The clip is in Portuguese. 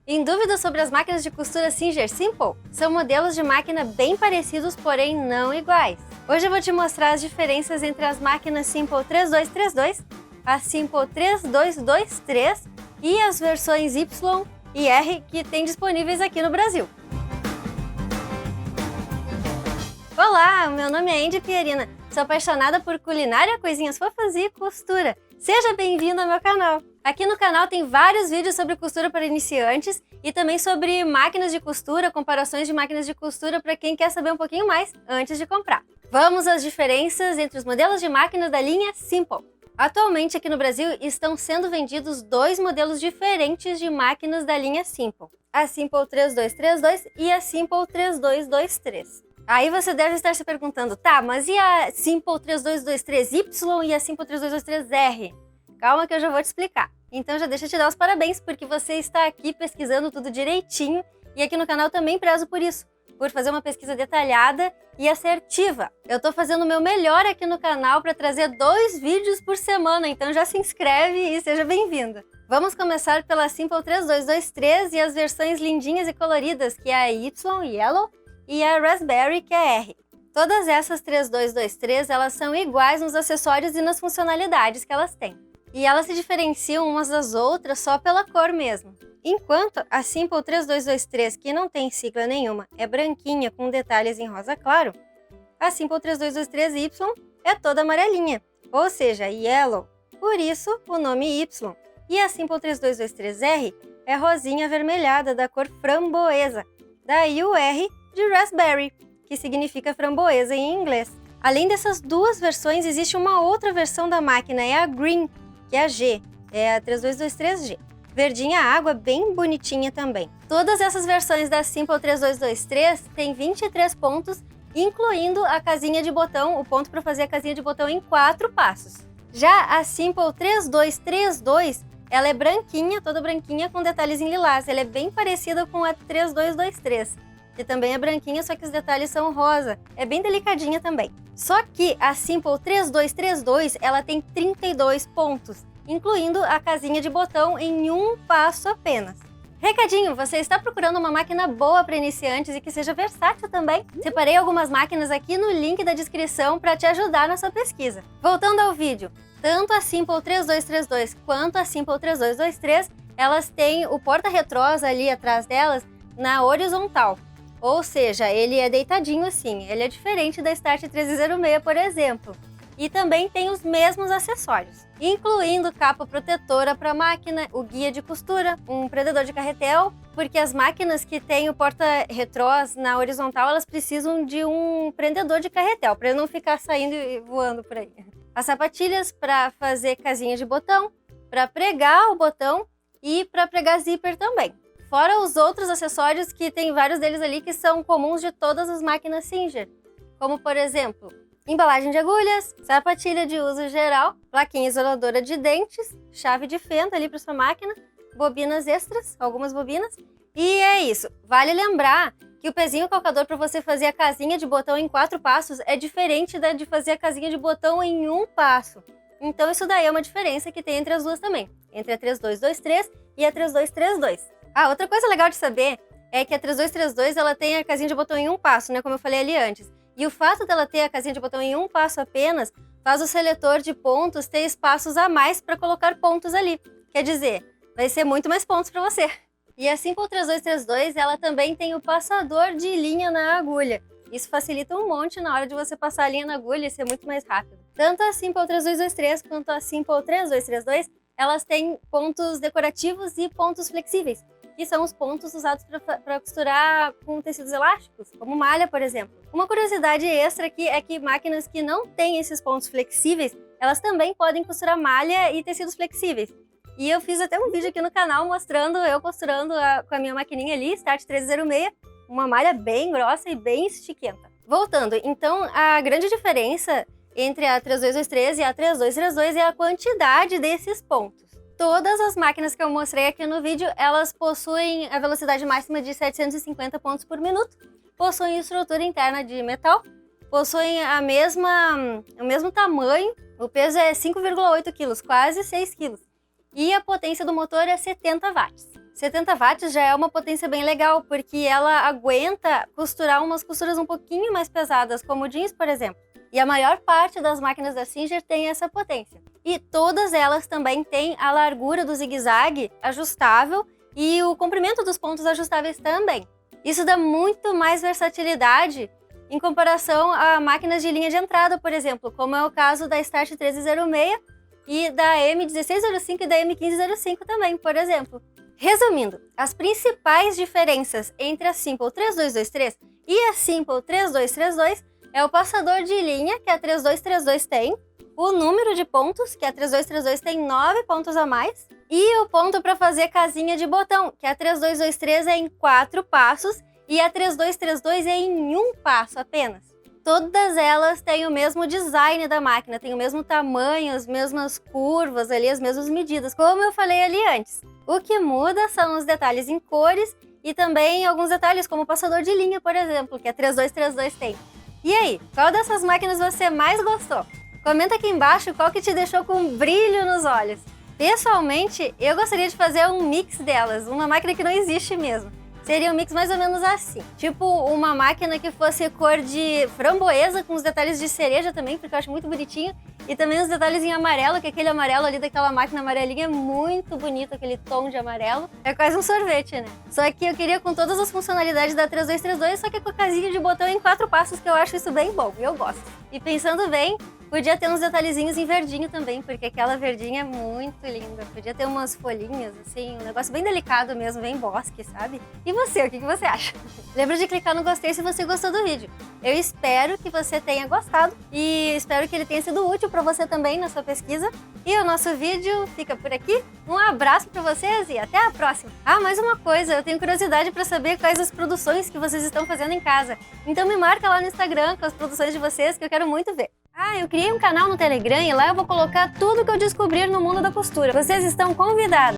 Em dúvida sobre as máquinas de costura Singer Simple? São modelos de máquina bem parecidos, porém não iguais. Hoje eu vou te mostrar as diferenças entre as máquinas Simple 3232, a Simple 3223 e as versões Y e R que tem disponíveis aqui no Brasil. Olá, meu nome é Andy Pierina, sou apaixonada por culinária, coisinhas fofas e costura. Seja bem-vindo ao meu canal! Aqui no canal tem vários vídeos sobre costura para iniciantes e também sobre máquinas de costura, comparações de máquinas de costura para quem quer saber um pouquinho mais antes de comprar. Vamos às diferenças entre os modelos de máquina da linha Simple. Atualmente aqui no Brasil estão sendo vendidos dois modelos diferentes de máquinas da linha Simple, a Simple 3232 e a Simple 3223. Aí você deve estar se perguntando, tá, mas e a Simple 3223Y e a Simple 3223R? Calma que eu já vou te explicar. Então já deixa eu te dar os parabéns, porque você está aqui pesquisando tudo direitinho e aqui no canal também prezo por isso, por fazer uma pesquisa detalhada e assertiva. Eu tô fazendo o meu melhor aqui no canal para trazer 2 vídeos por semana, então já se inscreve e seja bem-vindo. Vamos começar pela Simple 3223 e as versões lindinhas e coloridas, que é a Y, Yellow, e a Raspberry, que é a R. Todas essas 3223, elas são iguais nos acessórios e nas funcionalidades que elas têm. E elas se diferenciam umas das outras só pela cor mesmo. Enquanto a Simple 3223, que não tem sigla nenhuma, é branquinha com detalhes em rosa claro, a Simple 3223Y é toda amarelinha, ou seja, Yellow, por isso o nome Y. E a Simple 3223R é rosinha avermelhada da cor framboesa, daí o R de Raspberry, que significa framboesa em inglês. Além dessas duas versões, existe uma outra versão da máquina, é a Green, que é a G, é a 3223G. Verdinha água, bem bonitinha também. Todas essas versões da Simple 3223 têm 23 pontos, incluindo a casinha de botão, o ponto para fazer a casinha de botão em 4 passos. Já a Simple 3232, ela é branquinha, toda branquinha, com detalhes em lilás. Ela é bem parecida com a 3223, que também é branquinha, só que os detalhes são rosa. É bem delicadinha também. Só que a Simple 3232, ela tem 32 pontos, incluindo a casinha de botão em um passo apenas. Recadinho, você está procurando uma máquina boa para iniciantes e que seja versátil também? Separei algumas máquinas aqui no link da descrição para te ajudar na sua pesquisa. Voltando ao vídeo, tanto a Simple 3232 quanto a Simple 3223, elas têm o porta-retrós ali atrás delas na horizontal. Ou seja, ele é deitadinho assim, ele é diferente da Start 1306, por exemplo. E também tem os mesmos acessórios, incluindo capa protetora para a máquina, o guia de costura, um prendedor de carretel, porque as máquinas que têm o porta-retrós na horizontal, elas precisam de um prendedor de carretel, para ele não ficar saindo e voando por aí. As sapatilhas para fazer casinha de botão, para pregar o botão e para pregar zíper também. Fora os outros acessórios que tem vários deles ali que são comuns de todas as máquinas Singer, como por exemplo, embalagem de agulhas, sapatilha de uso geral, plaquinha isoladora de dentes, chave de fenda ali para sua máquina, bobinas extras, algumas bobinas. E é isso. Vale lembrar que o pezinho calcador para você fazer a casinha de botão em 4 passos é diferente da de fazer a casinha de botão em 1 passo. Então isso daí é uma diferença que tem entre as duas também, entre a 3223 e a 3232. Ah, outra coisa legal de saber é que a 3232 ela tem a casinha de botão em 1 passo, né, como eu falei ali antes. E o fato dela ter a casinha de botão em 1 passo apenas faz o seletor de pontos ter espaços a mais para colocar pontos ali. Quer dizer, vai ser muito mais pontos para você. E a Simple 3232 ela também tem o passador de linha na agulha. Isso facilita um monte na hora de você passar a linha na agulha e ser muito mais rápido. Tanto a Simple 3223 quanto a Simple 3232 elas têm pontos decorativos e pontos flexíveis, que são os pontos usados para costurar com tecidos elásticos, como malha, por exemplo. Uma curiosidade extra aqui é que máquinas que não têm esses pontos flexíveis, elas também podem costurar malha e tecidos flexíveis. E eu fiz até um vídeo aqui no canal mostrando eu costurando com a minha maquininha ali, Start 1306, uma malha bem grossa e bem estiquenta. Voltando, então a grande diferença entre a 3223 e a 3232 é a quantidade desses pontos. Todas as máquinas que eu mostrei aqui no vídeo, elas possuem a velocidade máxima de 750 pontos por minuto, possuem estrutura interna de metal, possuem o mesmo tamanho, o peso é 5,8 kg, quase 6 kg, e a potência do motor é 70 watts. 70 watts já é uma potência bem legal, porque ela aguenta costurar umas costuras um pouquinho mais pesadas, como jeans, por exemplo. E a maior parte das máquinas da Singer tem essa potência. E todas elas também têm a largura do zigue-zague ajustável e o comprimento dos pontos ajustáveis também. Isso dá muito mais versatilidade em comparação a máquinas de linha de entrada, por exemplo, como é o caso da Start 1306 e da M1605 e da M1505 também, por exemplo. Resumindo, as principais diferenças entre a Simple 3223 e a Simple 3232 é o passador de linha, que a 3232 tem, o número de pontos, que a 3232 tem 9 pontos a mais, e o ponto para fazer casinha de botão, que a 3223 é em 4 passos e a 3232 é em 1 passo apenas. Todas elas têm o mesmo design da máquina, têm o mesmo tamanho, as mesmas curvas ali, as mesmas medidas, como eu falei ali antes. O que muda são os detalhes em cores e também alguns detalhes como o passador de linha, por exemplo, que a 3232 tem. E aí, qual dessas máquinas você mais gostou? Comenta aqui embaixo qual que te deixou com brilho nos olhos. Pessoalmente, eu gostaria de fazer um mix delas, uma máquina que não existe mesmo. Seria um mix mais ou menos assim, tipo uma máquina que fosse cor de framboesa com os detalhes de cereja também, porque eu acho muito bonitinho, e também os detalhes em amarelo, que aquele amarelo ali daquela máquina amarelinha é muito bonito, aquele tom de amarelo. É quase um sorvete, né? Só que eu queria com todas as funcionalidades da 3232, só que com a casinha de botão em 4 passos, que eu acho isso bem bom, eu gosto. E pensando bem, podia ter uns detalhezinhos em verdinho também, porque aquela verdinha é muito linda. Podia ter umas folhinhas, assim, um negócio bem delicado mesmo, bem bosque, sabe? E você, o que você acha? Lembra de clicar no gostei se você gostou do vídeo. Eu espero que você tenha gostado e espero que ele tenha sido útil para você também na sua pesquisa. E o nosso vídeo fica por aqui. Um abraço para vocês e até a próxima. Ah, mais uma coisa, eu tenho curiosidade para saber quais as produções que vocês estão fazendo em casa. Então me marca lá no Instagram com as produções de vocês que eu quero muito ver. Ah, eu criei um canal no Telegram e lá eu vou colocar tudo que eu descobrir no mundo da costura. Vocês estão convidados!